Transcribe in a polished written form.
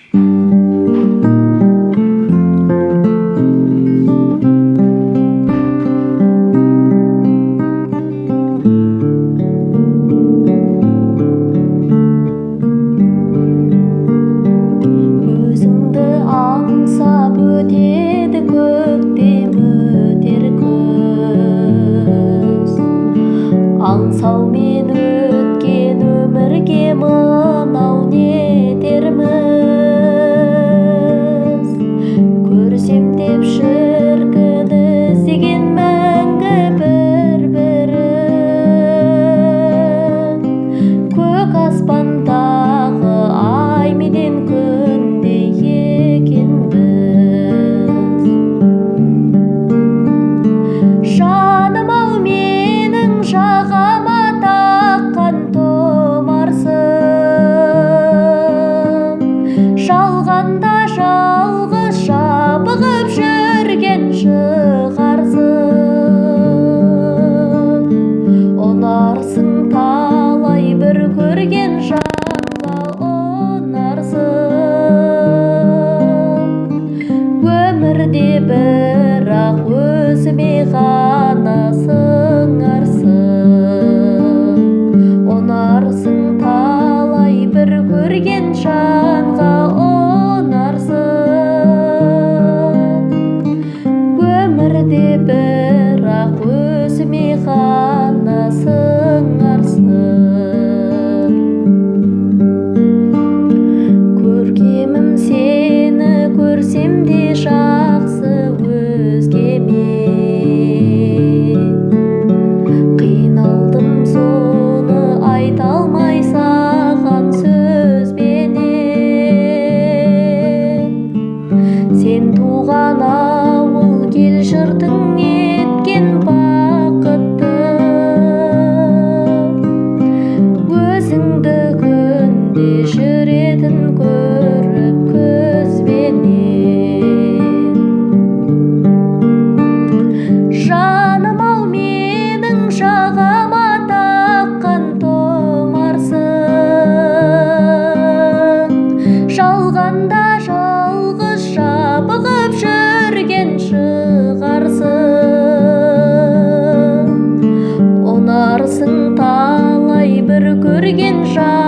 Өзіңді аңсап өтеді көктем, өтер күз. Аңсаумен өткен өмірге мынау нетерміз. Көрсем деп шіркін іздеген мәңгі бір-бірін. Көк аспандағы ай менен күндей екенбіз. Жаным-ау, менің жағама таққан тұмарсың. Жалғанда жалғыз жабығып жүрген шығарсың. Ұнарсың талай бір көрген жанға, ұнарсың. Өмірде бірақ өзіме ғана сыңарсың. Ұнарсың талай бір көрген жанға, ұнарсың. Өмірде бірақ өзіме ғана сыңарсың. Көркемім сені көрсем де жақсы өзгеме. Қиналдым соны айта алмай саған сөзбенен. Сен туған ауыл ел жұртың еткен бақытты. Өзіңді күнде жүретін көріп көзбенен. Жаным-ау, менің жағама таққан тұмарсың. Жалғанда жалғыз жабығып жүрген шығарсың. Ұнарсың талай бір көрген жан